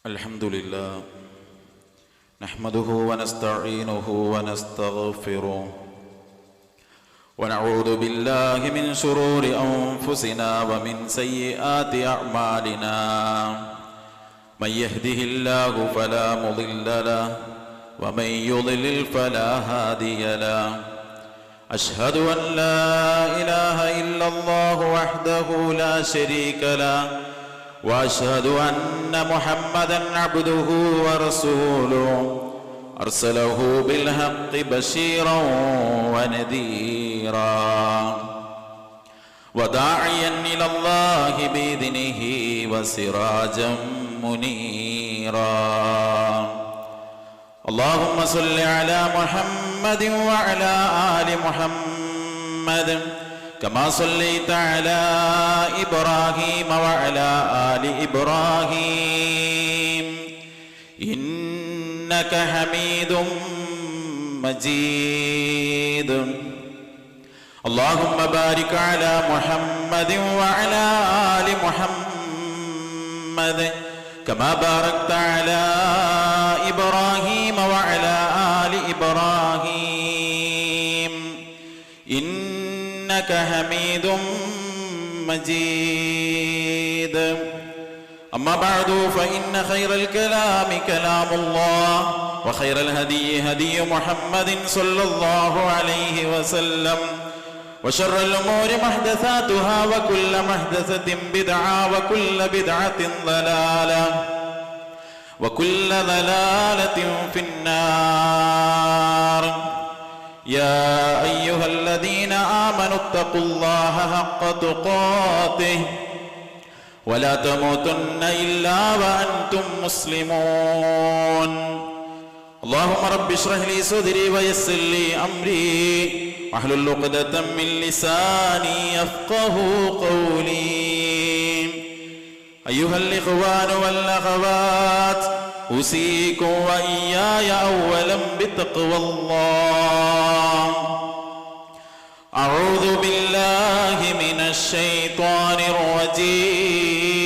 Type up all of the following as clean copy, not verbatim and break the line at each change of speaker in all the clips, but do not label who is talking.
Alhamdulillah, nahmaduhu wa nasta'inuhu wa nastaghfiruh wa na'udhu billahi min shururi anfusina wa min sayyiati a'malina. Man yahdihillahu fala mudilla lahu wa man yudlil fala hadiya lahu. Ashhadu an la ilaha illallah wahdahu la sharika lahu وأشهد أن محمدًا عبده ورسوله أرسله بالحق بشيرًا ونذيرًا وداعيًا إلى الله بإذنه وسراجًا منيرًا. اللهم صل على محمد وعلى آل محمد كما صليت على إبراهيم وعلى آل إبراهيم إنك حميد مجيد. اللهم بارك على محمد وعلى آل محمد كما باركت على إبراهيم وعلى آل إبراهيم إنك حميد مجيد. أما بعد فإن خير الكلام كلام الله وخير الهدي هدي محمد صلى الله عليه وسلم وشر الأمور محدثاتها وكل محدثة بدعة وكل بدعة ضلالة وكل ضلالة في النار. يا أيها الذين آمنوا اتقوا الله حق تقاته ولا تموتن إلا وأنتم مسلمون. اللهم رب اشرح لي صدري ويسر لي أمري واحلل عقدة من لساني يفقهوا قولي. أيها الإخوان والأخوات، أوصيكم وإياي أولا بتقوى الله. أعوذ بالله من الشيطان الرجيم.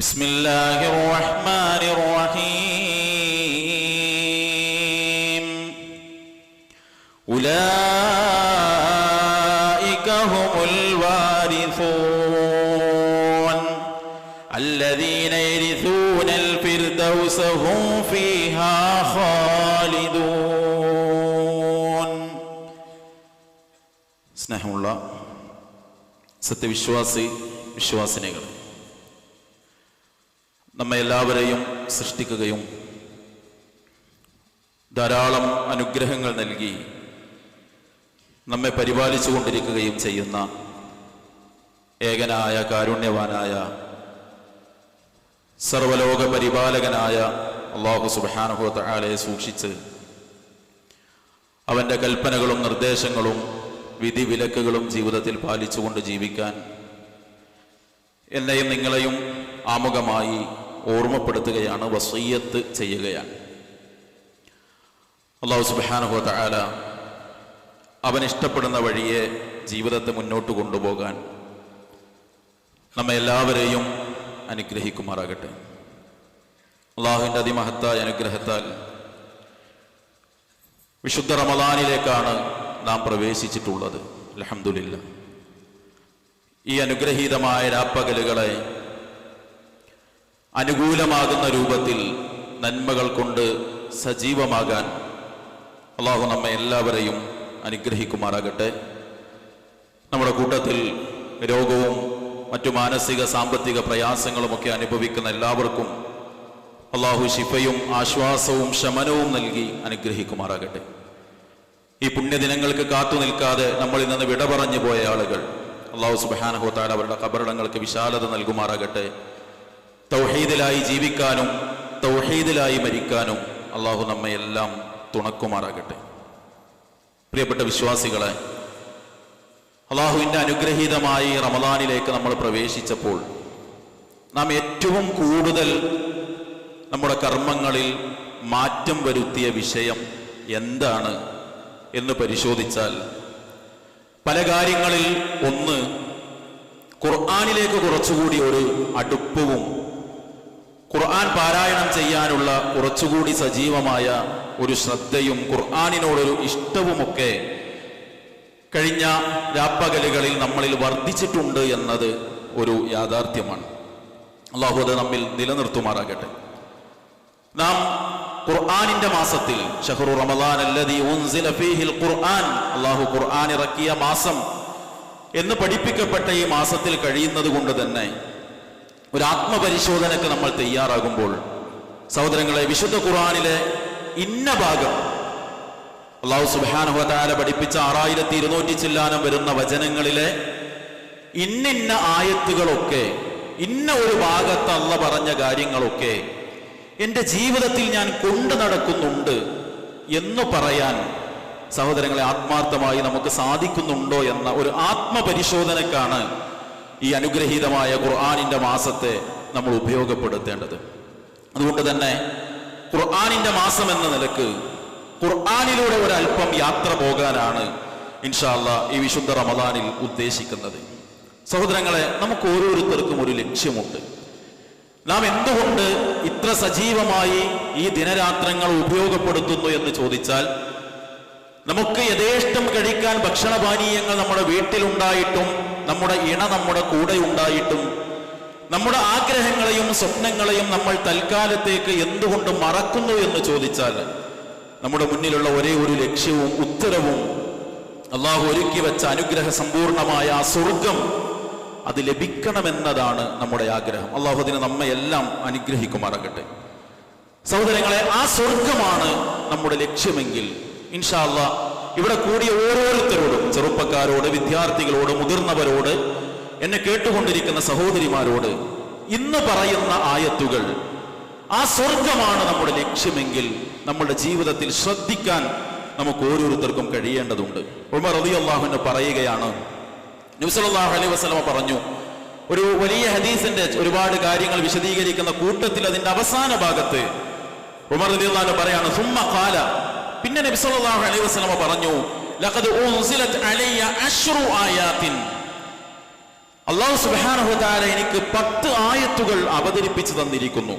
بسم الله الرحمن الرحيم. أولئك هم الوارثون الذين يرثون الفردوس هم فيها خالدون. സ്നേഹമുള്ള വിശ്വാസിനികൾ, നമ്മെ എല്ലാവരെയും സൃഷ്ടിക്കുകയും ധാരാളം അനുഗ്രഹങ്ങൾ നൽകി നമ്മെ പരിപാലിച്ചു കൊണ്ടിരിക്കുകയും ചെയ്യുന്ന ഏകനായ കാരുണ്യവാനായ സർവലോക പരിപാലകനായ അല്ലാഹു സുബ്ഹാനഹു വ തആലയെ സൂക്ഷിച്ച് അവൻ്റെ കൽപ്പനകളും നിർദ്ദേശങ്ങളും വിധിവിലക്കുകളും ജീവിതത്തിൽ പാലിച്ചുകൊണ്ട് ജീവിക്കാൻ എന്നെയും നിങ്ങളെയും ആമുഖമായി ഓർമ്മപ്പെടുത്തുകയാണ്, വസിയ്യത്ത് ചെയ്യുകയാണ്. അല്ലാഹു സുബ്ഹാനഹു വ തആല അവൻ ഇഷ്ടപ്പെടുന്ന വഴിയെ ജീവിതത്തെ മുന്നോട്ട് കൊണ്ടുപോകാൻ നമ്മെ എല്ലാവരെയും അനുഗ്രഹിക്കുമാറാകട്ടെ. അല്ലാഹുവിൻ്റെ അതിമഹത്തായ അനുഗ്രഹത്താൽ വിശുദ്ധ റമളാനിലേക്കാണ് നാം പ്രവേശിച്ചിട്ടുള്ളത്. അൽഹംദുലില്ലാഹ്. ഈ അനുഗ്രഹീതമായ രാപ്പകലുകളെ അനുകൂലമാകുന്ന രൂപത്തിൽ നന്മകൾ കൊണ്ട് സജീവമാകാൻ അല്ലാഹു നമ്മെ എല്ലാവരെയും അനുഗ്രഹിക്കുമാറാകട്ടെ. നമ്മുടെ കൂട്ടത്തിൽ രോഗവും മറ്റു മാനസിക സാമ്പത്തിക പ്രയാസങ്ങളുമൊക്കെ അനുഭവിക്കുന്ന എല്ലാവർക്കും അല്ലാഹു ശിഫയും ആശ്വാസവും ശമനവും നൽകി അനുഗ്രഹിക്കുമാറാകട്ടെ. ഈ പുണ്യദിനങ്ങൾക്ക് കാത്തു നിൽക്കാതെ നമ്മളിൽ നിന്ന് വിട പറഞ്ഞു പോയ ആളുകൾ അല്ലാഹു സുബ്ഹാനഹു വ തആല അവരുടെ ഖബറിടങ്ങൾക്ക് വിശാലത നൽകുമാറാകട്ടെ. തൗഹീദിലായി ജീവിക്കാനും തൗഹീദിലായി മരിക്കാനും അല്ലാഹു നമ്മെ എല്ലാം തുണക്കുമാറാകട്ടെ. പ്രിയപ്പെട്ട വിശ്വാസികളെ, അല്ലാഹുവിൻ്റെ അനുഗ്രഹീതമായി റമളാനിലേക്ക് നമ്മൾ പ്രവേശിച്ചപ്പോൾ നാം ഏറ്റവും കൂടുതൽ നമ്മുടെ കർമ്മങ്ങളിൽ മാറ്റം വരുത്തിയ വിഷയം എന്താണ് എന്ന് പരിശോധിച്ചാൽ പല കാര്യങ്ങളിൽ ഒന്ന് ഖുർആനിലേക്ക് കുറച്ചുകൂടി ഒരു അടുപ്പവും ഖുർആൻ പാരായണം ചെയ്യാനുള്ള കുറച്ചുകൂടി സജീവമായ ഒരു ശ്രദ്ധയും ഖുർആനിനോടൊരു ഇഷ്ടവുമൊക്കെ കഴിഞ്ഞ രാപ്പകലുകളിൽ നമ്മളിൽ വർദ്ധിച്ചിട്ടുണ്ട് എന്നത് ഒരു യാഥാർത്ഥ്യമാണ്. അല്ലാഹു അത് നമ്മിൽ നിലനിർത്തുമാറാകട്ടെ. നാം ഖുർആനിന്റെ മാസത്തിൽ ശഹ്റു റമളാൻ അല്ലദീ ഉൻസില ഫീഹിൽ ഖുർആൻ, അല്ലാഹു ഖുർആൻ ഇറക്കിയ മാസം എന്ന് പഠിപ്പിക്കപ്പെട്ട ഈ മാസത്തിൽ കഴിയുന്നത് കൊണ്ട് തന്നെ ഒരു ആത്മപരിശോധനയ്ക്ക് നമ്മൾ തയ്യാറാകുമ്പോൾ സഹോദരങ്ങളെ, വിശുദ്ധ ഖുർആനിലെ ഇന്ന ഭാഗം അല്ലാഹു സുബ്ഹാനഹു വ തആല പഠിപ്പിച്ച 6200 ചില്ലാനം വരുന്ന വചനങ്ങളിലെ ഇന്നിന്ന ആയത്തുകളൊക്കെ, ഇന്ന ഒരു ഭാഗത്ത് അള്ള പറഞ്ഞ കാര്യങ്ങളൊക്കെ എൻ്റെ ജീവിതത്തിൽ ഞാൻ കൊണ്ടു നടക്കുന്നുണ്ട് എന്ന് പറയാൻ സഹോദരങ്ങളെ ആത്മാർത്ഥമായി നമുക്ക് സാധിക്കുന്നുണ്ടോ എന്ന ഒരു ആത്മപരിശോധനക്കാണ് ഈ അനുഗ്രഹീതമായ ഖുർആനിന്റെ മാസത്തെ നമ്മൾ ഉപയോഗപ്പെടുത്തേണ്ടത്. അതുകൊണ്ട് തന്നെ ഖുർആനിന്റെ മാസം എന്ന നിലക്ക് ഖുർആനിലൂടെ ഒരല്പം യാത്ര പോകാനാണ് ഇൻഷാ അല്ലാഹ് ഈ വിശുദ്ധ റമദാനിൽ ഉദ്ദേശിക്കുന്നത്. സഹോദരങ്ങളെ, നമുക്ക് ഓരോരുത്തർക്കും ഒരു ലക്ഷ്യമുണ്ട്. നാം എന്തുകൊണ്ട് ഇത്ര സജീവമായി ഈ ദിനരാത്രങ്ങൾ ഉപയോഗപ്പെടുത്തുന്നു എന്ന് ചോദിച്ചാൽ, നമുക്ക് യഥേഷ്ടം കഴിക്കാൻ ഭക്ഷണപാനീയങ്ങൾ നമ്മുടെ വീട്ടിലുണ്ടായിട്ടും നമ്മുടെ ഇണ നമ്മുടെ കൂടെ ഉണ്ടായിട്ടും നമ്മുടെ ആഗ്രഹങ്ങളെയും സ്വപ്നങ്ങളെയും നമ്മൾ തൽക്കാലത്തേക്ക് എന്തുകൊണ്ട് മറക്കുന്നു എന്ന് ചോദിച്ചാൽ, നമ്മുടെ മുന്നിലുള്ള ഒരേ ഒരു ലക്ഷ്യവും ഉത്തരവും അള്ളാഹു ഒരുക്കി വെച്ച അനുഗ്രഹ സമ്പൂർണമായ ആ സ്വർഗം അത് ലഭിക്കണമെന്നതാണ് നമ്മുടെ ആഗ്രഹം. അള്ളാഹു അതിന് നമ്മെ എല്ലാം അനുഗ്രഹിക്കുമാറാകട്ടെ. സഹോദരങ്ങളെ, ആ സ്വർഗമാണ് നമ്മുടെ ലക്ഷ്യമെങ്കിൽ ഇൻഷാ അല്ലാഹ് ഇവിടെ കൂടിയ ഓരോരുത്തരോടും, ചെറുപ്പക്കാരോട്, വിദ്യാർത്ഥികളോട്, മുതിർന്നവരോട്, എന്നെ കേട്ടുകൊണ്ടിരിക്കുന്ന സഹോദരിമാരോട് ഇന്ന് പറയുന്ന ആയത്തുകൾ ആ സ്വർഗമാണ് നമ്മുടെ ലക്ഷ്യമെങ്കിൽ നമ്മുടെ ജീവിതത്തിൽ ശ്രദ്ധിക്കാൻ നമുക്ക് ഓരോരുത്തർക്കും കഴിയേണ്ടതുണ്ട്. ഉമർ റളിയല്ലാഹു അൻഹു പറയുകയാണ്, നബി സല്ലല്ലാഹു അലൈഹി വസല്ലം പറഞ്ഞു, ഒരു വലിയ ഹദീസിന്റെ ഒരുപാട് കാര്യങ്ങൾ വിശദീകരിക്കുന്ന കൂട്ടത്തിൽ അതിന്റെ അവസാന ഭാഗത്ത് ഉമർ റളിയല്ലാഹു അൻഹു പറയാണ്, സുമ്മ ഖാല, പിന്നെ നബി സല്ലല്ലാഹു അലൈഹി വസല്ലം പറഞ്ഞു, ലഖദ് ഉൻസിലത് അലയ്യ അശ്റു ആയാത്തിൻ, അല്ലാഹു സുബ്ഹാനഹു വ തആല എനിക്ക് 10 ആയത്തുകൾ അവതരിപ്പിച്ചു തന്നിരിക്കുന്നു.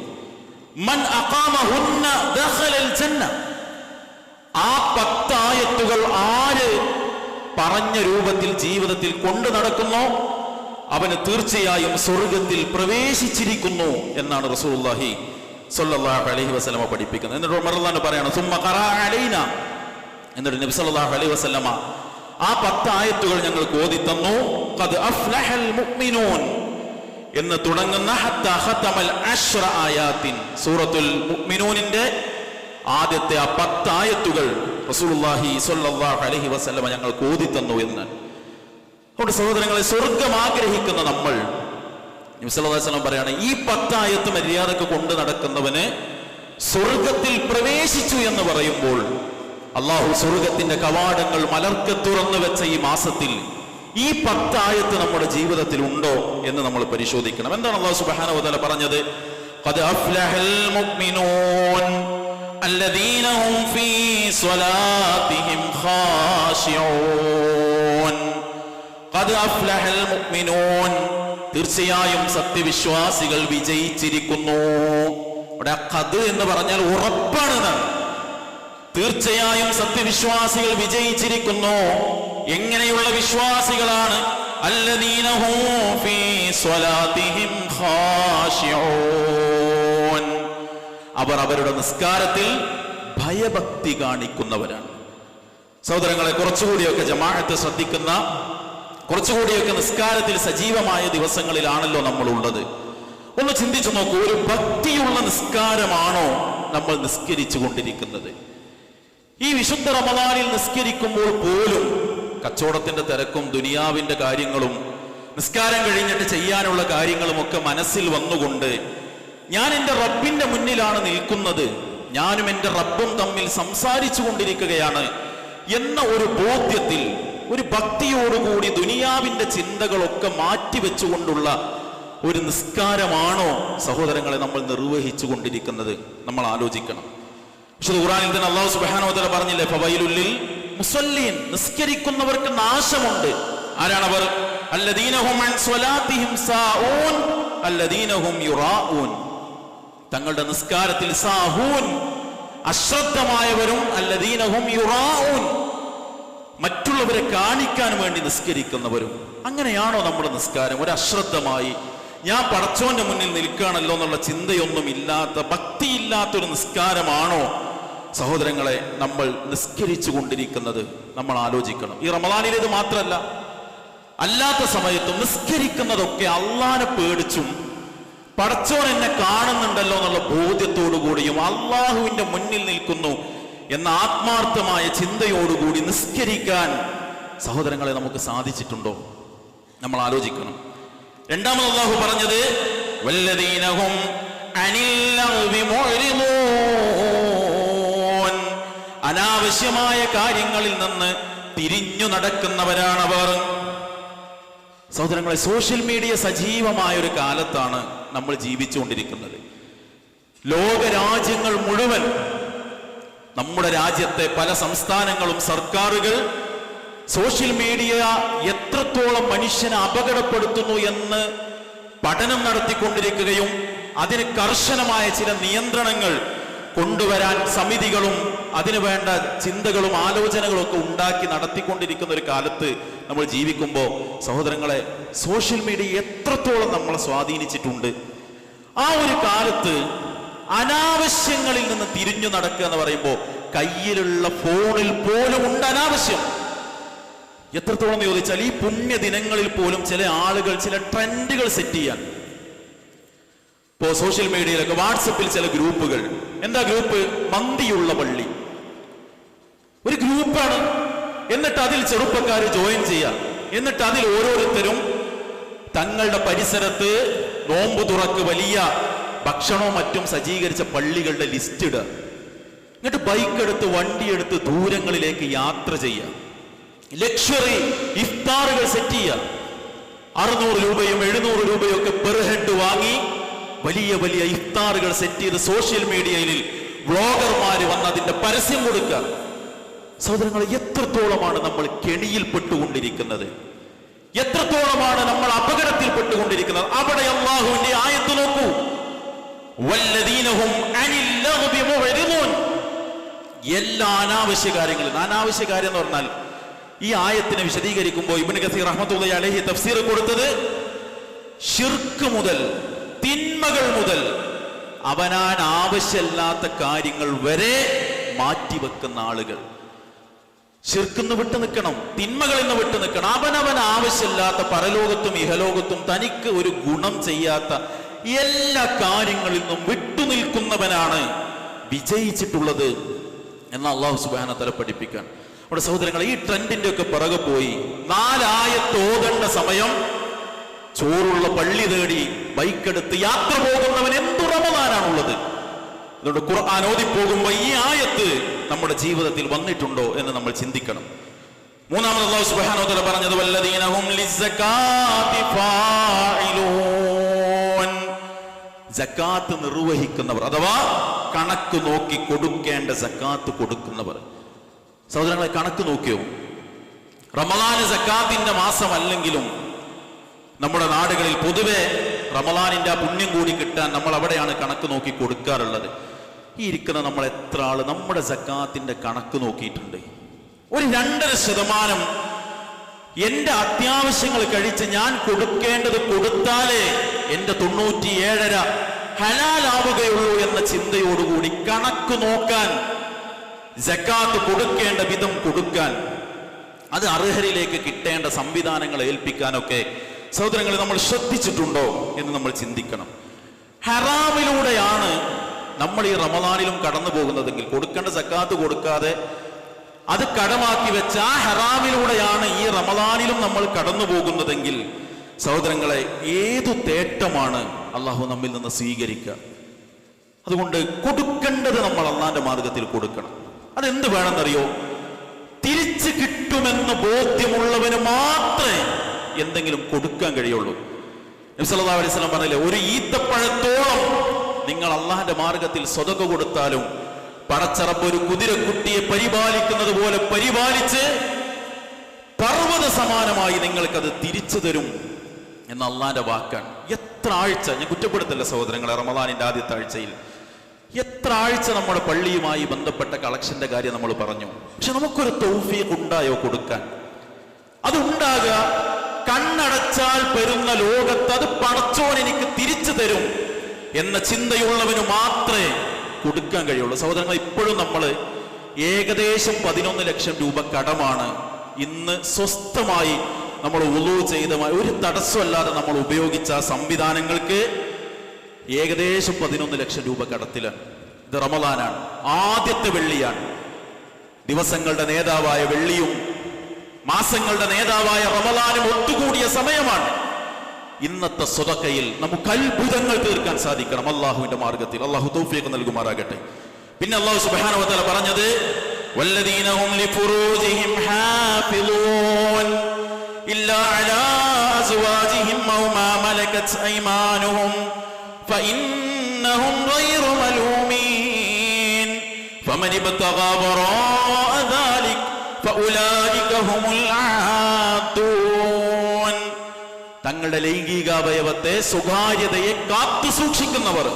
മൻ അഖാമഹുന്ന ദഖലൽ ജന്ന, ആ 10 ആയത്തുകൾ ആര് പറഞ്ഞ രൂപത്തിൽ ജീവിതത്തിൽ കൊണ്ടു നടക്കുന്നോ അവന് തീർച്ചയായും സ്വർഗത്തിൽ പ്രവേശിച്ചിരിക്കുന്നു എന്നാണ് റസൂലുള്ളാഹി സ്വല്ലല്ലാഹു അലൈഹി വസല്ലമ പഠിപ്പിക്കുന്നത്. എന്നിട്ട് ഉമർ റളിയല്ലാഹു അൻഹു പറയാണ്, സുമ്മ ഖറഅ അലൈനാ, എന്നിട്ട് നബി സല്ലല്ലാഹു അലൈഹി വസല്ലമ ആ 10 ആയത്തുകൾ ഞങ്ങൾക്ക് ഓതി തന്നു. ഖദ് അഫ്ലഹൽ മുഅ്മിനൂൻ എന്ന് തുടങ്ങുന്ന ഹത്താ ഖതമൽ അശ്റ ആയാത്തിൻ, സൂറത്തുൽ മുഅ്മിനൂനിന്റെ ആദ്യത്തെ ആ 10 ആയത്തുകൾ റസൂലുള്ളാഹി സ്വല്ലല്ലാഹു അലൈഹി വസല്ലമ ഞങ്ങൾക്ക് ഓതി തന്നു എന്ന്. അതുകൊണ്ട് സഹോദരങ്ങളെ, സ്വർഗം ആഗ്രഹിക്കുന്ന നമ്മൾ, നബി സല്ലല്ലാഹു അലൈഹി വസല്ലം പറയാണ്, ഈ 10 ആയത്ത് മര്യാദക്ക് കൊണ്ട് നടക്കുന്നവന് സ്വർഗത്തിൽ പ്രവേശിച്ചു എന്ന് പറയുമ്പോൾ അള്ളാഹു സ്വർഗത്തിന്റെ കവാടങ്ങൾ മലർക്കെ തുറന്നു വെച്ച ഈ മാസത്തിൽ ഈ 10 ആയത്ത് നമ്മുടെ ജീവിതത്തിൽ ഉണ്ടോ എന്ന് നമ്മൾ പരിശോധിക്കണം. എന്താണ് അള്ളാഹു സുബ്ഹാനഹു വ തആല പറഞ്ഞത്? ഖദ് അഫ്ലഹൽ മുഅ്മിനൂൻ الذين هم في صلاتهم خاشعون. قد أفلح المؤمنون, തീർച്ചയായും സത്യവിശ്വാസികൾ വിജയിച്ചിരിക്കുന്നു. ഇവിടെ ഖദ് എന്ന് പറഞ്ഞാൽ ഉറപ്പാണ്. തീർച്ചയായും സത്യവിശ്വാസികൾ വിജയിച്ചിരിക്കുന്നു. എങ്ങനെയുള്ള വിശ്വാസികളാണ്? الذين هم في صلاتهم خاشعون, അവർ അവരുടെ നിസ്കാരത്തിൽ ഭയഭക്തി കാണിക്കുന്നവരാണ്. സഹോദരങ്ങളെ, കുറച്ചുകൂടിയൊക്കെ ജമാഅത്ത് ശ്രദ്ധിക്കുന്ന, കുറച്ചുകൂടിയൊക്കെ നിസ്കാരത്തിൽ സജീവമായ ദിവസങ്ങളിലാണല്ലോ നമ്മൾ ഉള്ളത്. ഒന്ന് ചിന്തിച്ചു നോക്കൂ, ഒരു ഭക്തിയുള്ള നിസ്കാരമാണോ നമ്മൾ നിസ്കരിച്ചു കൊണ്ടിരിക്കുന്നത്? ഈ വിശുദ്ധ റമദാനിൽ നിസ്കരിക്കുമ്പോൾ പോലും കച്ചവടത്തിന്റെ തിരക്കും ദുനിയാവിന്റെ കാര്യങ്ങളും നിസ്കാരം കഴിഞ്ഞിട്ട് ചെയ്യാനുള്ള കാര്യങ്ങളും ഒക്കെ മനസ്സിൽ വന്നുകൊണ്ട് ഞാൻ എൻ്റെ റബ്ബിന്റെ മുന്നിലാണ് നിൽക്കുന്നത്, ഞാനും എൻ്റെ റബ്ബും തമ്മിൽ സംസാരിച്ചു കൊണ്ടിരിക്കുകയാണ് എന്ന ഒരു ബോധ്യത്തിൽ, ഒരു ഭക്തിയോടുകൂടി ദുനിയാവിന്റെ ചിന്തകളൊക്കെ മാറ്റിവെച്ചുകൊണ്ടുള്ള ഒരു നിസ്കാരമാണോ സഹോദരങ്ങളെ നമ്മൾ നിർവഹിച്ചു കൊണ്ടിരിക്കുന്നത്? നമ്മൾ ആലോചിക്കണം. വിശുദ്ധ ഖുർആനിൽ തന്നെ അല്ലാഹു സുബ്ഹാനഹു വ തആല പറഞ്ഞില്ലേ, ഫവൈലുൽ ലിൽ മുസല്ലീൻ, നിസ്കരിക്കുന്നവർക്ക് നാശമുണ്ട്. ആരാണവർ? അല്ലദീന ഹും അൻ സ്വലാത്തിഹിം സാഊൻ അല്ലദീന ഹും യുറാഊൻ. തങ്ങളുടെ നിസ്കാരത്തിൽ സാഹൂൻ, അശ്രദ്ധമായവരും, അല്ലദീനഹും യുറാഊൻ, മറ്റുള്ളവരെ കാണിക്കാൻ വേണ്ടി നിസ്കരിക്കുന്നവരും. അങ്ങനെയാണോ നമ്മുടെ നിസ്കാരം? ഒരു അശ്രദ്ധമായി ഞാൻ പടച്ചോന്റെ മുന്നിൽ നിൽക്കുകയാണല്ലോ എന്നുള്ള ചിന്തയൊന്നും ഇല്ലാത്ത, ഭക്തിയില്ലാത്തൊരു നിസ്കാരമാണോ സഹോദരങ്ങളെ നമ്മൾ നിസ്കരിച്ചു കൊണ്ടിരിക്കുന്നത്? നമ്മൾ ആലോചിക്കണം. ഈ റമദാനിലേത് മാത്രമല്ല, അല്ലാത്ത സമയത്തും നിസ്കരിക്കുന്നതൊക്കെ അള്ളാനെ പേടിച്ചും പടച്ചോൻ എന്നെ കാണുന്നുണ്ടല്ലോ എന്നുള്ള ബോധ്യത്തോടു കൂടിയും അള്ളാഹുവിന്റെ മുന്നിൽ നിൽക്കുന്നു എന്ന ആത്മാർത്ഥമായ ചിന്തയോടുകൂടി നിസ്കരിക്കാൻ സഹോദരങ്ങളെ നമുക്ക് സാധിച്ചിട്ടുണ്ടോ? നമ്മൾ ആലോചിക്കണം. രണ്ടാമത് അള്ളാഹു പറഞ്ഞത് വല്ലദീനഹും അനിൽ ലഗ്വി മുഅ്രിദൂൻ, അനാവശ്യമായ കാര്യങ്ങളിൽ നിന്ന് തിരിഞ്ഞു നടക്കുന്നവരാണവർ. സഹോദരങ്ങളെ, സോഷ്യൽ മീഡിയ സജീവമായ ഒരു കാലത്താണ് നമ്മൾ ജീവിച്ചുകൊണ്ടിരിക്കുന്നത്. ലോകരാജ്യങ്ങൾ മുഴുവൻ, നമ്മുടെ രാജ്യത്തെ പല സംസ്ഥാനങ്ങളും സർക്കാരുകൾ സോഷ്യൽ മീഡിയ എത്രത്തോളം മനുഷ്യനെ അപകടപ്പെടുത്തുന്നു എന്ന് പഠനം നടത്തിക്കൊണ്ടിരിക്കുകയും അതിന് കർശനമായ ചില നിയന്ത്രണങ്ങൾ കൊണ്ടുവരാൻ സമിതികളും അതിനു വേണ്ട ചിന്തകളും ആലോചനകളും ഒക്കെ ഉണ്ടാക്കി നടത്തിക്കൊണ്ടിരിക്കുന്ന ഒരു കാലത്ത് നമ്മൾ ജീവിക്കുമ്പോൾ സഹോദരങ്ങളെ, സോഷ്യൽ മീഡിയ എത്രത്തോളം നമ്മളെ സ്വാധീനിച്ചിട്ടുണ്ട്. ആ ഒരു കാലത്ത് അനാവശ്യങ്ങളിൽ നിന്ന് തിരിഞ്ഞു നടക്കുക എന്ന് പറയുമ്പോൾ കയ്യിലുള്ള ഫോണിൽ പോലും ഉണ്ട് അനാവശ്യം. എത്രത്തോളം ചോദിച്ചാൽ ഈ പുണ്യ ദിനങ്ങളിൽ പോലും ചില ആളുകൾ ചില ട്രെൻഡുകൾ സെറ്റ് ചെയ്യാൻ, ഇപ്പോ സോഷ്യൽ മീഡിയയിലൊക്കെ വാട്സപ്പിൽ ചില ഗ്രൂപ്പുകൾ, എന്താ ഗ്രൂപ്പ്? മന്തിയുള്ള പള്ളി, ഒരു ഗ്രൂപ്പാണ്. എന്നിട്ട് അതിൽ ചെറുപ്പക്കാർ ജോയിൻ ചെയ്യാം. എന്നിട്ട് അതിൽ ഓരോരുത്തരും തങ്ങളുടെ പരിസരത്ത് നോമ്പ് തുറക്ക് വലിയ ഭക്ഷണവും മറ്റും സജ്ജീകരിച്ച പള്ളികളുടെ ലിസ്റ്റ് ഇടുക. എന്നിട്ട് ബൈക്കെടുത്ത് വണ്ടിയെടുത്ത് ദൂരങ്ങളിലേക്ക് യാത്ര ചെയ്യുക. ലക്ഷറി ഇഫ്താറുകൾ സെറ്റ് ചെയ്യുക. 600 രൂപയും 700 രൂപയും ഒക്കെ പെർ ഹെഡ് വാങ്ങി വലിയ വലിയ ഇഫ്താറുകൾ സെറ്റ് ചെയ്ത് സോഷ്യൽ മീഡിയയിൽ വ്ളോഗർമാര് വന്ന് അതിന്റെ പരസ്യം കൊടുക്കുക. സഹോദരങ്ങൾ, എത്രത്തോളമാണ് നമ്മൾ കെണിയിൽപ്പെട്ടുകൊണ്ടിരിക്കുന്നത്? എത്രത്തോളമാണ് നമ്മൾ അപകടത്തിൽപ്പെട്ടുകൊണ്ടിരിക്കുന്നത്? അവിടെ അല്ലാഹുവിന്റെ ആയത്ത് നോക്കൂ, വല്ലദീനഹും അനിൽ ലഗ്വി മുഅ്രിദൂൻ. എല്ലാ അനാവശ്യ കാര്യങ്ങളും, അനാവശ്യ കാര്യം എന്ന് പറഞ്ഞാൽ ഈ ആയത്തിനെ വിശദീകരിക്കുമ്പോൾ ഇബ്നു കസീർ റഹ്മത്തുള്ളാഹി അലൈഹി തഫ്സീർ കൊടുത്തത് ശിർക്ക് മുതൽ, തിന്മകൾ മുതൽ, അവനാൻ ആവശ്യമില്ലാത്ത കാര്യങ്ങൾ വരെ മാറ്റിവെക്കുന്ന ആളുകൾ. ശിർക്കിന്ന് വിട്ടു നിൽക്കണം, തിന്മകളിൽ നിന്ന് വിട്ടു നിൽക്കണം. അവനവൻ ആവശ്യമില്ലാത്ത പരലോകത്തും ഇഹലോകത്തും തനിക്ക് ഒരു ഗുണം ചെയ്യാത്ത എല്ലാ കാര്യങ്ങളിൽ നിന്നും വിട്ടുനിൽക്കുന്നവനാണ് വിജയിച്ചിട്ടുള്ളത് എന്ന് അല്ലാഹു സുബ്ഹാനഹു വ തആല പഠിപ്പിക്കാൻ. നമ്മുടെ സഹോദരങ്ങൾ, ഈ ട്രെൻഡിന്റെ ഒക്കെ പിറകെ പോയി 4 ആയത്ത് ഓതേണ്ട സമയം ചോറുള്ള പള്ളി തേടി ബൈക്കെടുത്ത് യാത്ര പോകുന്നവൻ എന്തു റമദാനാണുള്ളത്? അതുകൊണ്ട് ഖുർആൻ ഓതി പോകുമ്പോൾ ഈ ആയത്ത് നമ്മുടെ ജീവിതത്തിൽ വന്നിട്ടുണ്ടോ എന്ന് നമ്മൾ ചിന്തിക്കണം. മൂന്നാമത് അല്ലാഹു സുബ്ഹാനഹു വ തആല പറഞ്ഞത് വല്ലദീനഹും ലിസ്സകാത്തി ഫാഇലൂൻ, സകാത്ത് നിർവഹിക്കുന്നവർ അഥവാ കണക്ക് നോക്കി കൊടുക്കേണ്ട സകാത്ത് കൊടുക്കുന്നവർ. സഹോദരങ്ങളെ, കണക്ക് നോക്കിയോ? റമദാന് സകാത്തിന്റെ മാസമല്ലെങ്കിലും നമ്മുടെ നാടുകളിൽ പൊതുവെ റമദാനിന്റെ ആ പുണ്യം കൂടി കിട്ടാൻ നമ്മൾ അവിടെയാണ് കണക്ക് നോക്കി കൊടുക്കാറുള്ളത്. ഈ ഇരിക്കുന്ന നമ്മൾ എത്ര ആള് നമ്മുടെ സകാത്തിന്റെ കണക്ക് നോക്കിയിട്ടുണ്ട്? ഒരു 2.5% എന്റെ അത്യാവശ്യങ്ങൾ കഴിച്ച് ഞാൻ കൊടുക്കേണ്ടത് കൊടുത്താലേ എന്റെ 97.5 ഹലാലാവുകയുള്ളൂ എന്ന ചിന്തയോടുകൂടി കണക്ക് നോക്കാൻ, സകാത്ത് കൊടുക്കേണ്ട വിധം കൊടുക്കാൻ, അത് അർഹരിലേക്ക് കിട്ടേണ്ട സംവിധാനങ്ങൾ ഏൽപ്പിക്കാനൊക്കെ സഹോദരങ്ങളെ നമ്മൾ ശ്രദ്ധിച്ചിട്ടുണ്ടോ എന്ന് നമ്മൾ ചിന്തിക്കണം. ഹറാമിലൂടെയാണ് നമ്മൾ ഈ റമദാനിലും കടന്നു പോകുന്നതെങ്കിൽ, കൊടുക്കേണ്ട സകാത്ത് കൊടുക്കാതെ അത് കടമാക്കി വെച്ച ആ ഹറാമിലൂടെയാണ് ഈ റമദാനിലും നമ്മൾ കടന്നു പോകുന്നതെങ്കിൽ സഹോദരങ്ങളെ, ഏതു തേട്ടമാണ് അള്ളാഹു നമ്മിൽ നിന്ന് സ്വീകരിക്കുക? അതുകൊണ്ട് കൊടുക്കേണ്ടത് നമ്മൾ അള്ളാന്റെ മാർഗത്തിൽ കൊടുക്കണം. അതെന്ത് വേണമെന്നറിയോ? തിരിച്ചു കിട്ടുമെന്ന് ബോധ്യമുള്ളവന് മാത്രമേ എന്തെങ്കിലും കൊടുക്കാൻ കഴിയുള്ളൂ. നബി സല്ലല്ലാഹു അലൈഹി വസല്ലം പറഞ്ഞില്ലേ, ഒരു ഈത്തപ്പഴത്തോളം നിങ്ങൾ അള്ളാഹിന്റെ മാർഗത്തിൽ സ്വതക കൊടുത്താലും പടച്ചറപ്പ് ഒരു കുതിരക്കുട്ടിയെ പരിപാലിക്കുന്നത് പോലെ പരിപാലിച്ച് പർവ്വത സമാനമായി നിങ്ങൾക്കത് തിരിച്ചു തരും എന്ന അള്ളാന്റെ വാക്കാണ്. എത്ര ആഴ്ച, ഞാൻ കുറ്റപ്പെടുത്തല്ല സഹോദരങ്ങളെ, റമദാനിന്റെ ആദ്യത്തെ ആഴ്ചയിൽ എത്ര ആഴ്ച നമ്മുടെ പള്ളിയുമായി ബന്ധപ്പെട്ട കളക്ഷന്റെ കാര്യം നമ്മൾ പറഞ്ഞു. പക്ഷെ നമുക്കൊരു തൗഫീഖ് ഉണ്ടായോ കൊടുക്കാൻ? അതുണ്ടാകുക കണ്ണടച്ചാൽ പെരുന്ന ലോകത്ത് അത് പടച്ചോൻ എനിക്ക് തിരിച്ചു തരും എന്ന ചിന്തയുള്ളവന് മാത്രമേ കൊടുക്കാൻ കഴിയുള്ളൂ. സഹോദരങ്ങൾ, ഇപ്പോഴും നമ്മൾ ഏകദേശം 11 ലക്ഷം രൂപ കടമാണ് ഇന്ന് സ്വസ്ഥമായി നമ്മൾ വുളൂ ചെയ്ത ഒരു തടസ്സമല്ലാതെ നമ്മൾ ഉപയോഗിച്ച സംവിധാനങ്ങൾക്ക് ഏകദേശം 11 ലക്ഷം രൂപ കടത്തിലാണ്. ഇത് റമദാനാണ്, ആദ്യത്തെ വെള്ളിയാണ്. ദിവസങ്ങളുടെ നേതാവായ വെള്ളിയും മാസങ്ങളുടെ നേതാവായ റമദാനും ഒത്തുകൂടിയ സമയമാണ്. ഇന്നത്തെ സ്വതക്കയിൽ നമുക്ക് അത്ഭുതങ്ങൾ തീർക്കാൻ സാധിക്കണം അള്ളാഹുവിന്റെ മാർഗത്തിൽ. അള്ളാഹു തൗഫീഖ് നൽകുമാറാകട്ടെ. പിന്നെ അള്ളാഹു സുബ്ഹാനഹു വ തആല പറഞ്ഞത് വല്ലദീന ഹും ലിഫുറൂജിഹിം ഹാഫിളൂൻ ഇല്ലാ അലാ അസ്വാജിഹിം ഔ മാ മലകത് അയ്മാനുഹും ഫഇന്നഹും ഗൈറു മലൂമീൻ ഫമൻ ഇബ്തഗാ വറാഅ ദാലിക ഫഉലൈക ഹുമുൽ ആദൂൻ. തങ്ങളുടെ ലൈംഗികാവയവത്തെ, സ്വകാര്യതയെ കാത്തു സൂക്ഷിക്കുന്നവർ,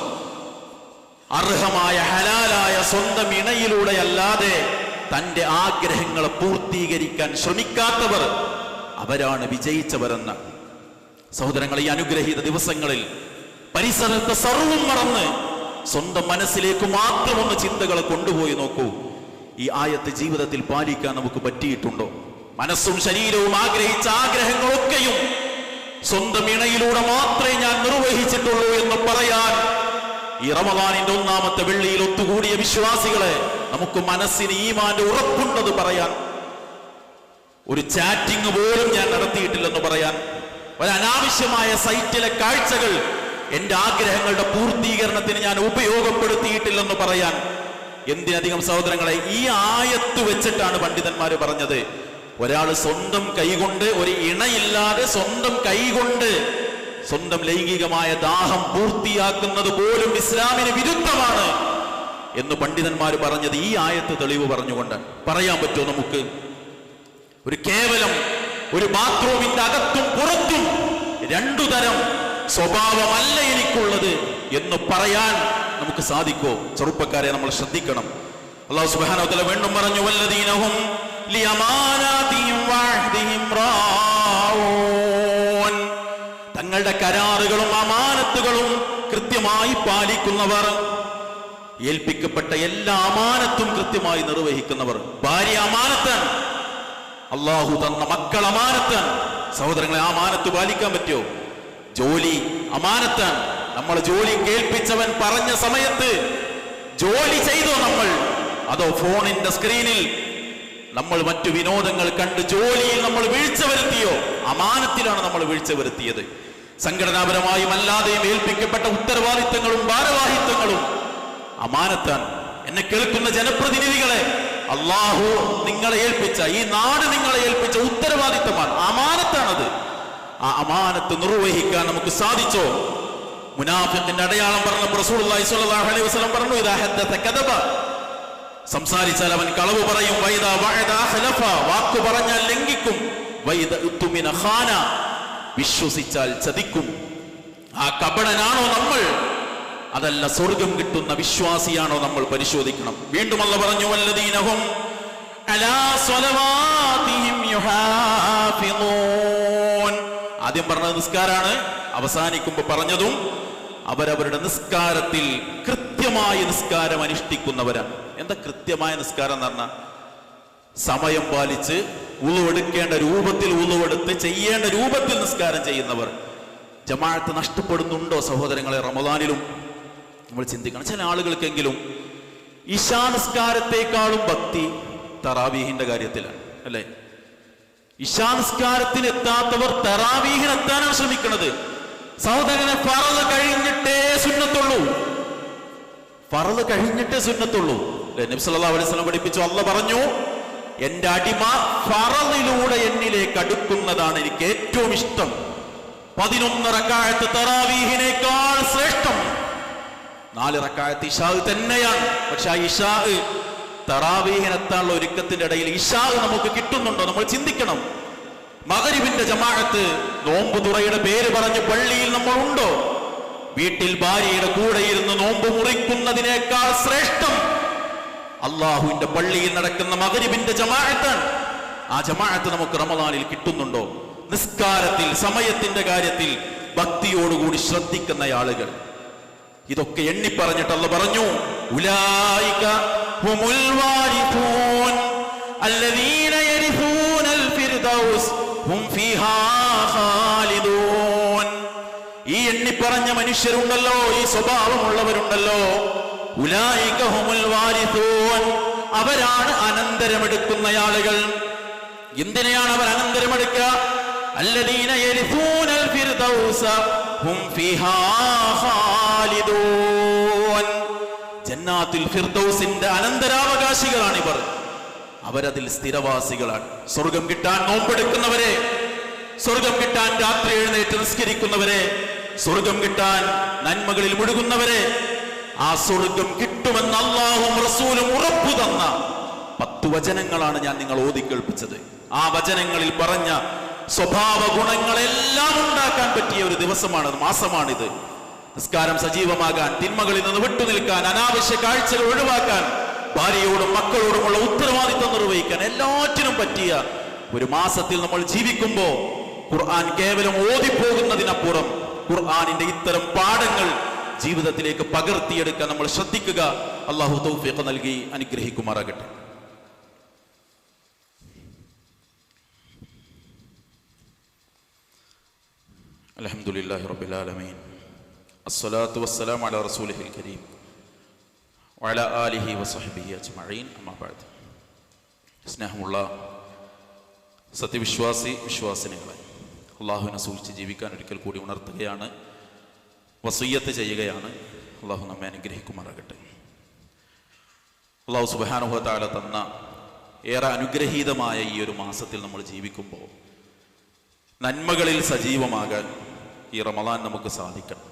അർഹമായ ഹലാലായ സ്വന്തം ഇണയിലൂടെ അല്ലാതെ തന്റെ ആഗ്രഹങ്ങളെ പൂർത്തീകരിക്കാൻ ശ്രമിക്കാത്തവർ, അവരാണ് വിജയിച്ചവരെന്ന. സഹോദരങ്ങൾ, ഈ അനുഗ്രഹീത ദിവസങ്ങളിൽ പരിസരത്തെ സർവ്വം മറന്ന് സ്വന്തം മനസ്സിലേക്ക് മാത്രം ഒന്ന് ചിന്തകളെ കൊണ്ടുപോയി നോക്കൂ. ഈ ആയത്ത് ജീവിതത്തിൽ പാലിക്കാൻ നമുക്ക് പറ്റിയിട്ടുണ്ടോ? മനസ്സും ശരീരവും ആഗ്രഹിച്ച ആഗ്രഹങ്ങളൊക്കെയും സ്വന്തം ഇണയിലൂടെ മാത്രമേ ഞാൻ നിർവഹിച്ചിട്ടുള്ളൂ എന്ന് പറയാൻ ഈ റമദാനിന്റെ ഒന്നാമത്തെ വെള്ളിയിൽ ഒത്തുകൂടിയ വിശ്വാസികളെ, നമുക്ക് മനസ്സിന് ഈമാന്റെ ഉറപ്പുണ്ടെന്ന് പറയാൻ, ഒരു ചാറ്റിംഗ് പോലും ഞാൻ നടത്തിയിട്ടില്ലെന്ന് പറയാൻ, ഒരു അനാവശ്യമായ സൈറ്റിലെ കാഴ്ചകൾ എന്റെ ആഗ്രഹങ്ങളുടെ പൂർത്തീകരണത്തിന് ഞാൻ ഉപയോഗപ്പെടുത്തിയിട്ടില്ലെന്ന് പറയാൻ, എന്തിനധികം സഹോദരങ്ങളെ, ഈ ആയത്ത് വെച്ചിട്ടാണ് പണ്ഡിതന്മാര് പറഞ്ഞത്, ഒരാൾ സ്വന്തം കൈകൊണ്ട്, ഒരു ഇണയില്ലാതെ സ്വന്തം കൈകൊണ്ട് സ്വന്തം ലൈംഗികമായ ദാഹം പൂർത്തിയാക്കുന്നത് പോലും ഇസ്ലാമിന് വിരുദ്ധമാണ് എന്ന് പണ്ഡിതന്മാർ പറഞ്ഞത് ഈ ആയത്ത് തെളിവ് പറഞ്ഞുകൊണ്ട്. പറയാൻ പറ്റുമോ നമുക്ക്? ഒരു കേവലം ഒരു ബാത്റൂമിന്റെ അകത്തും പുറത്തും രണ്ടു തരം സ്വഭാവമല്ല എനിക്കുള്ളത് എന്ന് പറയാൻ നമുക്ക് സാധിക്കോ? ചെറുപ്പക്കാരെ, നമ്മൾ ശ്രദ്ധിക്കണം. അല്ലാഹു സുബ്ഹാനഹു വ തആല വീണ്ടും പറഞ്ഞു വല്ലദീനഹും ലിയമാനാതിഹിം വഅഹ്ദിഹിം റാഊൻ. തങ്ങളുടെ കരാറുകളും അമാനത്തുകളും കൃത്യമായി പാലിക്കുന്നവർ, ഏൽപ്പിക്കപ്പെട്ട എല്ലാ അമാനത്തും കൃത്യമായി നിർവഹിക്കുന്നവർ. ഭാര്യ അമാനത്താണ്, അള്ളാഹു തന്ന മക്കൾ അമാനത്താണ്. സഹോദരങ്ങളെ, ആ അമാനത്ത് പാലിക്കാൻ പറ്റുമോ? ജോലി അമാനത്താണ്. നമ്മൾ ജോലി കേൾപ്പിച്ചവൻ പറഞ്ഞ സമയത്ത് ജോലി ചെയ്തോ നമ്മൾ? അതോ ഫോണിന്റെ സ്ക്രീനിൽ നമ്മൾ മറ്റു വിനോദങ്ങൾ കണ്ട് ജോലിയിൽ നമ്മൾ വീഴ്ച വരുത്തിയോ? അമാനത്തിലാണ് നമ്മൾ വീഴ്ച വരുത്തിയത്. സംഘടനാപരമായും അല്ലാതെയും ഏൽപ്പിക്കപ്പെട്ട ഉത്തരവാദിത്തങ്ങളും ഭാരവാഹിത്വങ്ങളും അമാനത്താണ്. എന്നെ കേൾക്കുന്ന ജനപ്രതിനിധികളെ, അള്ളാഹു നിങ്ങളെ ഏൽപ്പിച്ച, ഈ നാട് നിങ്ങളെ ഏൽപ്പിച്ച ഉത്തരവാദിത്തമാണ്, അമാനത്താണത്. ആ അമാനത്ത് നിർവഹിക്കാൻ നമുക്ക് സാധിച്ചോ? മുനാഫിഖിന്റെ അടയാളം പറഞ്ഞപ്പോൾ റസൂലുള്ളാഹി സ്വല്ലല്ലാഹു അലൈഹി വസല്ലം പറഞ്ഞു, ഇദാ ഹദ്ദസ കദബ, സംസാരിച്ചാൽ അവൻ കളവ് പറയും, വൈദാ വഅദ ഖലഫ, വാക്കു പറഞ്ഞാൽ ലംഘിക്കും, വൈദാ ഉത്തുമിന ഖാന, വിശ്വസിച്ചാൽ ചതിക്കും. ആ കപടനാണോ നമ്മൾ? അതല്ല സ്വർഗം കിട്ടുന്ന വിശ്വാസിയാണോ നമ്മൾ? പരിശോധിക്കണം. വീണ്ടും അല്ലാഹു പറഞ്ഞു വല്ലദീനഹും അലാ സ്വലവാതിഹിം യുഹാഫിളൂൻ. ആദ്യം പറഞ്ഞത് നിസ്കാരാണ്, അവസാനിക്കുമ്പോൾ പറഞ്ഞതും അവരവരുടെ നിസ്കാരത്തിൽ കൃത്യമായ നിസ്കാരം അനുഷ്ഠിക്കുന്നവരാണ്. എന്താ കൃത്യമായ നിസ്കാരം എന്ന് പറഞ്ഞാൽ? സമയം പാലിച്ച് ഉളുവെടുക്കേണ്ട രൂപത്തിൽ ഉളുവെടുത്ത് ചെയ്യേണ്ട രൂപത്തിൽ നിസ്കാരം ചെയ്യുന്നവർ. ജമാഅത്ത് നഷ്ടപ്പെടുന്നുണ്ടോ സഹോദരങ്ങളെ? റമദാനിലും നമ്മൾ ചിന്തിക്കണം. ചില ആളുകൾക്കെങ്കിലും ഇശാ നിസ്കാരത്തെക്കാളും ഭക്തി തറാവീഹിന്റെ കാര്യത്തിലാണ്, അല്ലെ? ഇശാ നിസ്കാരത്തിന് എത്താത്തവർ തറാവീഹിന് എത്താനാണ് ശ്രമിക്കുന്നത്. സഹോദരനെ, ഫർള് കഴിഞ്ഞിട്ടേ സുന്നത്തുള്ളൂ, ഫർള് കഴിഞ്ഞിട്ടേ സുന്നത്തുള്ളൂ. നബി സല്ലല്ലാഹു അലൈഹി വസല്ലം പഠിപ്പിച്ചു, അല്ലാഹു പറഞ്ഞു, എന്റെ അടിമ ഫർളിലൂടെ എന്നിലേക്ക് അടുക്കുന്നതാണ് എനിക്ക് ഏറ്റവും ഇഷ്ടം. 11 റക്അത്ത് തറാവീഹിനേക്കാൾ ശ്രേഷ്ഠം 4 റക്അത്ത് ഇശാ തന്നെയാണ്. പക്ഷെ ആ ഇശാ തറാവീഹിനെത്താനുള്ള ഒരുക്കത്തിന്റെ ഇടയിൽ ഇശാ നമുക്ക് കിട്ടുന്നുണ്ടോ? നമ്മൾ ചിന്തിക്കണം. മഗ്രിബിന്റെ ജമാഅത്ത്, നോമ്പ് തുറയുടെ പേര് പറഞ്ഞ് പള്ളിയിൽ നമ്മൾ ഉണ്ടോ? വീട്ടിൽ ഭാര്യയുടെ കൂടെ ഇരുന്ന് നോമ്പ് മുറിക്കുന്നതിനേക്കാൾ ശ്രേഷ്ഠം അള്ളാഹുവിന്റെ പള്ളിയിൽ നടക്കുന്ന മഗ്രിബിന്റെ ജമാഅത്താണ്. ആ ജമാഅത്ത് നമുക്ക് റമദാനിൽ കിട്ടുന്നുണ്ടോ? നിസ്കാരത്തിൽ, സമയത്തിന്റെ കാര്യത്തിൽ ഭക്തിയോടുകൂടി ശ്രദ്ധിക്കുന്ന ആളുകൾ. ഇതൊക്കെ എണ്ണി പറഞ്ഞിട്ട് അല്ലാഹു പറഞ്ഞു, ഉലൈക ഹുമുൽ വാരിഥൂൻ അല്ലദീന യരിഥൂനൽ ഫിർദൗസ് ഹും ഫീഹാ ഖാലിദൂൻ. ഈ എണ്ണി പറഞ്ഞ മനുഷ്യരുണ്ടല്ലോ, ഈ സ്വഭാവമുള്ളവരുണ്ടല്ലോ, ഉലൈക ഹുമുൽ വാരിഥൂൻ, അവരാണ് അനന്തരമെടുക്കുന്ന ആളുകൾ. എന്തിനെയാണ് അവർ അനന്തരമെടുക്കുക? അല്ലദീന യരിഥൂനൽ ഫിർദൗസ ഹും ഫീഹാ ഖാലിദൂൻ. ജന്നാത്തുൽ ഫിർദൗസിന്റെ അനന്തരാവകാശികളാണ് ഇവർ. അവരതിൽ സ്ഥിരവാസികളാണ്. സ്വർഗം കിട്ടാൻ നോമ്പെടുക്കുന്നവരെ, സ്വർഗം കിട്ടാൻ രാത്രി എഴുന്നേറ്റ് നിസ്കരിക്കുന്നവരെ, സ്വർഗം കിട്ടാൻ നന്മകളിൽ മുഴുകുന്നവരെ, ആ സ്വർഗം കിട്ടുമെന്ന് അല്ലാഹുവും റസൂലും ഉറപ്പു തന്ന 10 വചനങ്ങളാണ് ഞാൻ നിങ്ങൾ ഓതി കേൾപ്പിച്ചത്. ആ വചനങ്ങളിൽ പറഞ്ഞ സ്വഭാവ ഗുണങ്ങളെല്ലാം ഉണ്ടാക്കാൻ പറ്റിയ ഒരു ദിവസമാണ്, മാസമാണിത്. നിസ്കാരം സജീവമാകാൻ, തിന്മകളിൽ നിന്ന് വിട്ടുനിൽക്കാൻ, അനാവശ്യ കാഴ്ചകൾ ഒഴിവാക്കാൻ, ഭാര്യയോടും മക്കളോടുമുള്ള ഉത്തരവാദിത്വം നിർവഹിക്കാൻ, എല്ലാറ്റിനും പറ്റിയ ഒരു മാസത്തിൽ നമ്മൾ ജീവിക്കുമ്പോൾ ഖുർആൻ കേവലം ഓതിപ്പോകുന്നതിനപ്പുറം ഖുർആനിന്റെ ഇത്തരം പാഠങ്ങൾ ജീവിതത്തിലേക്ക് പകർത്തിയെടുക്കാൻ നമ്മൾ ശ്രദ്ധിക്കുക. അല്ലാഹു തൗഫീഖ് നൽകി അനുഗ്രഹിക്കുമാറാകട്ടെ. അൽഹംദുലില്ലാഹി റബ്ബിൽ ആലമീൻ, അസ്സലാത്തു വസ്സലാമു അലാ റസൂലിഹിൽ കരീം വഅലാ ആലിഹി വസഹ്ബിഹി അജ്മഈൻ. അമ്മാ ബഅദ്. സ്നേഹമുള്ള വിശ്വാസിനികളെ, അള്ളാഹുവിനെ സൂക്ഷിച്ച് ജീവിക്കാൻ ഒരിക്കൽ കൂടി ഉണർത്തുകയാണ്, വസിയ്യത്ത് ചെയ്യുകയാണ്. അള്ളാഹു നമ്മെ അനുഗ്രഹിക്കുമാറാകട്ടെ. അള്ളാഹു സുബ്ഹാനഹു വ തആല തന്ന ഏറെ അനുഗ്രഹീതമായ ഈ ഒരു മാസത്തിൽ നമ്മൾ ജീവിക്കുമ്പോൾ നന്മകളിൽ സജീവമാകാൻ ഈ റമദാൻ നമുക്ക് സാധിക്കണം.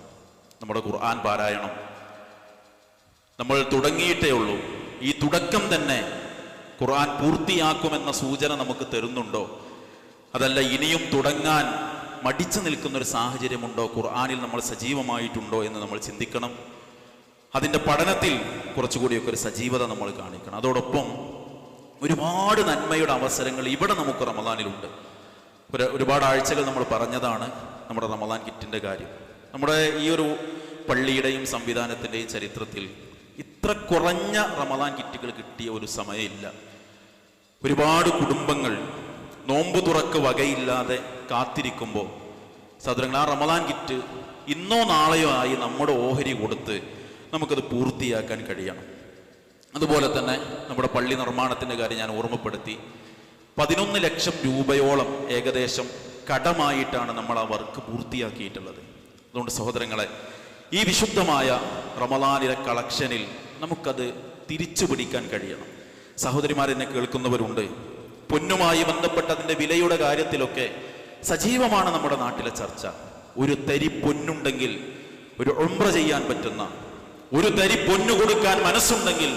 നമ്മുടെ ഖുർആൻ പാരായണം നമ്മൾ തുടങ്ങിയിട്ടേ ഉള്ളൂ. ഈ തുടക്കം തന്നെ ഖുർആൻ പൂർത്തിയാക്കുമെന്ന സൂചന നമുക്ക് തരുന്നുണ്ടോ? അതല്ല ഇനിയും തുടങ്ങാൻ മടിച്ചു നിൽക്കുന്ന ഒരു സാഹചര്യമുണ്ടോ? ഖുർആനിൽ നമ്മൾ സജീവമായിട്ടുണ്ടോ എന്ന് നമ്മൾ ചിന്തിക്കണം. അതിൻ്റെ പഠനത്തിൽ കുറച്ചുകൂടിയൊക്കെ ഒരു സജീവത നമ്മൾ കാണിക്കണം. അതോടൊപ്പം ഒരുപാട് നന്മയുടെ അവസരങ്ങൾ ഇവിടെ നമുക്ക് റമദാനിലുണ്ട്. ഒരുപാട് ആഴ്ചകൾ നമ്മൾ പറഞ്ഞതാണ് നമ്മുടെ റമദാൻ കിറ്റിൻ്റെ കാര്യം. നമ്മുടെ ഈ ഒരു പള്ളിയുടെയും സംവിധാനത്തിൻ്റെയും ചരിത്രത്തിൽ ഇത്ര കുറഞ്ഞ റമദാൻ കിറ്റുകൾ കിട്ടിയ ഒരു സമയമില്ല. ഒരുപാട് കുടുംബങ്ങൾ നോമ്പ് തുറക്ക് വകയില്ലാതെ കാത്തിരിക്കുമ്പോൾ സഹോദരങ്ങൾ, ആ റമദാൻ കിറ്റ് ഇന്നോ നാളെയോ ആയി നമ്മുടെ ഓഹരി കൊടുത്ത് നമുക്കത് പൂർത്തിയാക്കാൻ കഴിയണം. അതുപോലെ തന്നെ നമ്മുടെ പള്ളി നിർമ്മാണത്തിൻ്റെ കാര്യം ഞാൻ ഓർമ്മപ്പെടുത്തി. 11 ലക്ഷം രൂപയോളം ഏകദേശം കടമായിട്ടാണ് നമ്മൾ ആ വർക്ക് പൂർത്തിയാക്കിയിട്ടുള്ളത്. അതുകൊണ്ട് സഹോദരങ്ങളെ, ഈ വിശുദ്ധമായ റമദാനിലെ കളക്ഷനിൽ നമുക്കത് തിരിച്ചു പിടിക്കാൻ കഴിയണം. സഹോദരിമാരെന്നെ കേൾക്കുന്നവരുണ്ട്, പൊന്നുമായി ബന്ധപ്പെട്ട അതിൻ്റെ വിലയുടെ കാര്യത്തിലൊക്കെ സജീവമാണ് നമ്മുടെ നാട്ടിലെ ചർച്ച. ഒരു തരി പൊന്നുണ്ടെങ്കിൽ ഒരു ഉംറ ചെയ്യാൻ പറ്റുന്ന, ഒരു തരി പൊന്നു കൊടുക്കാൻ മനസ്സുണ്ടെങ്കിൽ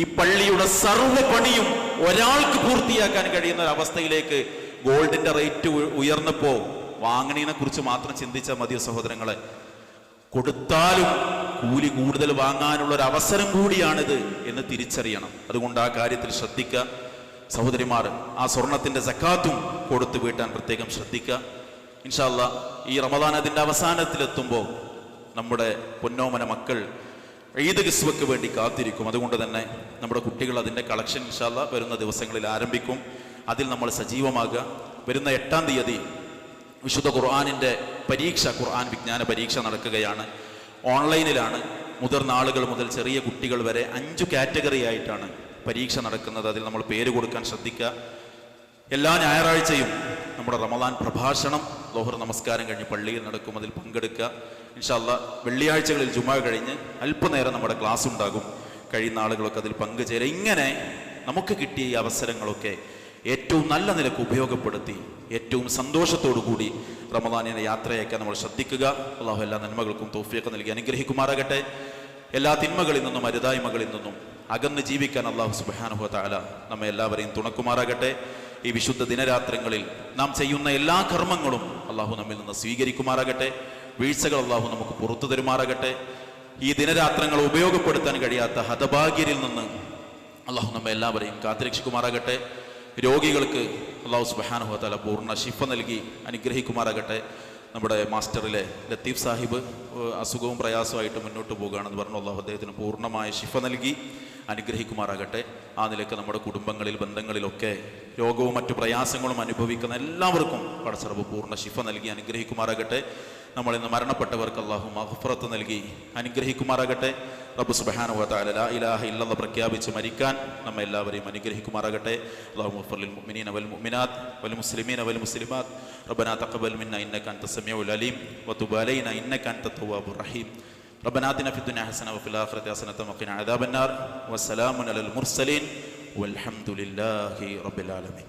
ഈ പള്ളിയുടെ സർവ്വ പണിയും ഒരാൾക്ക് പൂർത്തിയാക്കാൻ കഴിയുന്ന ഒരു അവസ്ഥയിലേക്ക് ഗോൾഡിന്റെ റേറ്റ് ഉയർന്നപ്പോൾ വാങ്ങണീനെ കുറിച്ച് മാത്രം ചിന്തിച്ചാൽ മതിയോ സഹോദരങ്ങളെ? കൊടുത്താലും കൂലി കൂടുതൽ വാങ്ങാനുള്ള ഒരു അവസരം കൂടിയാണിത് എന്ന് തിരിച്ചറിയണം. അതുകൊണ്ട് ആ കാര്യത്തിൽ ശ്രദ്ധിക്കുക. സഹോദരിമാർ, ആ സ്വർണത്തിന്റെ സക്കാത്തും കൊടുത്തു വീട്ടാൻ പ്രത്യേകം ശ്രദ്ധിക്കുക. ഇൻഷാ അല്ലാഹ് ഈ റമദാൻ അതിൻ്റെ അവസാനത്തിലെത്തുമ്പോൾ നമ്മുടെ പൊന്നോമന മക്കൾ ഈദ് കിസ്വയ്ക്ക് വേണ്ടി കാത്തിരിക്കും. അതുകൊണ്ട് തന്നെ നമ്മുടെ കുട്ടികൾ അതിൻ്റെ കളക്ഷൻ ഇൻഷാ അല്ലാഹ് വരുന്ന ദിവസങ്ങളിൽ ആരംഭിക്കും. അതിൽ നമ്മൾ സജീവമാകുക. വരുന്ന 8-ാം തീയതി വിശുദ്ധ ഖുർആനിൻ്റെ പരീക്ഷ, ഖുർആൻ വിജ്ഞാന പരീക്ഷ നടക്കുകയാണ്. ഓൺലൈനിലാണ്. മുതിർന്ന ആളുകൾ മുതൽ ചെറിയ കുട്ടികൾ വരെ 5 കാറ്റഗറി ആയിട്ടാണ് പരീക്ഷ നടക്കുന്നത്. അതിൽ നമ്മൾ പേര് കൊടുക്കാൻ ശ്രദ്ധിക്കുക. എല്ലാ ഞായറാഴ്ചയും നമ്മുടെ റമദാൻ പ്രഭാഷണം ലോഹർ നമസ്കാരം കഴിഞ്ഞ് പള്ളിയിൽ നടക്കും. അതിൽ പങ്കെടുക്കുക. ഇൻഷാ അല്ലാഹ് വെള്ളിയാഴ്ചകളിൽ ജുമാ കഴിഞ്ഞ് അല്പനേരം നമ്മുടെ ക്ലാസ് ഉണ്ടാകും. കഴിയുന്ന ആളുകളൊക്കെ അതിൽ പങ്കുചേരുക. ഇങ്ങനെ നമുക്ക് കിട്ടിയ ഈ അവസരങ്ങളൊക്കെ ഏറ്റവും നല്ല നിലക്ക് ഉപയോഗപ്പെടുത്തി ഏറ്റവും സന്തോഷത്തോടു കൂടി റമദാനിനെ യാത്രയാക്കാൻ നമ്മൾ ശ്രദ്ധിക്കുക. അല്ലാഹു എല്ലാ നന്മകൾക്കും തൗഫീഖ് നൽകി അനുഗ്രഹിക്കുമാറാകട്ടെ. എല്ലാ തിന്മകളിൽ നിന്നും അരുതായ്മകളിൽ നിന്നും അകന്ന് ജീവിക്കാൻ അല്ലാഹു സുബ്ഹാനഹു വ തആല നമ്മെ എല്ലാവരെയും തുണക്കുമാറാകട്ടെ. ഈ വിശുദ്ധ ദിനരാത്രങ്ങളിൽ നാം ചെയ്യുന്ന എല്ലാ കർമ്മങ്ങളും അള്ളാഹു നമ്മിൽ നിന്ന് സ്വീകരിക്കുമാറാകട്ടെ. വീഴ്ചകൾ അള്ളാഹു നമുക്ക് പുറത്തു തരുമാറാകട്ടെ. ഈ ദിനരാത്രങ്ങൾ ഉപയോഗപ്പെടുത്താൻ കഴിയാത്ത ഹതഭാഗ്യരിൽ നിന്ന് അള്ളാഹു നമ്മെ എല്ലാവരെയും കാത്തുരക്ഷിക്കുമാറാകട്ടെ. രോഗികൾക്ക് അള്ളാഹു സുബ്ഹാനഹു വ തആല പൂർണ്ണ ശിഫ നൽകി അനുഗ്രഹിക്കുമാറാകട്ടെ. നമ്മുടെ മാസ്റ്ററിലെ ലത്തീഫ് സാഹിബ് അസുഖവും പ്രയാസമായിട്ട് മുന്നോട്ട് പോകുകയാണെന്ന് പറഞ്ഞു. അള്ളാഹു അദ്ദേഹത്തിന് പൂർണ്ണമായ ശിഫ നൽകി അനുഗ്രഹിക്കുമാറാകട്ടെ. ആ നിലയ്ക്ക് നമ്മുടെ കുടുംബങ്ങളിൽ, ബന്ധങ്ങളിലൊക്കെ രോഗവും മറ്റു പ്രയാസങ്ങളും അനുഭവിക്കുന്ന എല്ലാവർക്കും പടച്ച റബ്ബ് പൂർണ്ണ ശിഫ നൽകി അനുഗ്രഹിക്കുമാറാകട്ടെ. നമ്മൾ ഇന്ന് മരണപ്പെട്ടവർക്ക് അള്ളാഹു മഗ്ഫിറത്ത് നൽകി അനുഗ്രഹിക്കുമാറാകട്ടെ. റബ്ബ് സുബ്ഹാനഹു വ തആല ലാ ഇലാഹ ഇല്ലല്ലാഹ് പ്രഖ്യാപിച്ച് മരിക്കാൻ നമ്മെ എല്ലാവരെയും അനുഗ്രഹിക്കുമാറാകട്ടെ. അല്ലാഹുമ്മ ഗ്ഫിർ ലിൽ മുഅ്മിനീന വൽ മുഅ്മിനാത്ത് വൽ മുസ്ലിമീന വൽ മുസ്ലിമാത്ത് റബ്ബനാ തഖബ്ബൽ മിന്നാ ഇന്നക അൻതസ് സമീഉൽ അലീം വതുബ് അലൈനാ ഇന്നക അൻതത് തവ്വാബുർ റഹീം. ربنا آتنا في الدنيا حسنة وفي الآخرة حسنة وقنا عذاب النار. وسلام على المرسلين والحمد لله رب العالمين.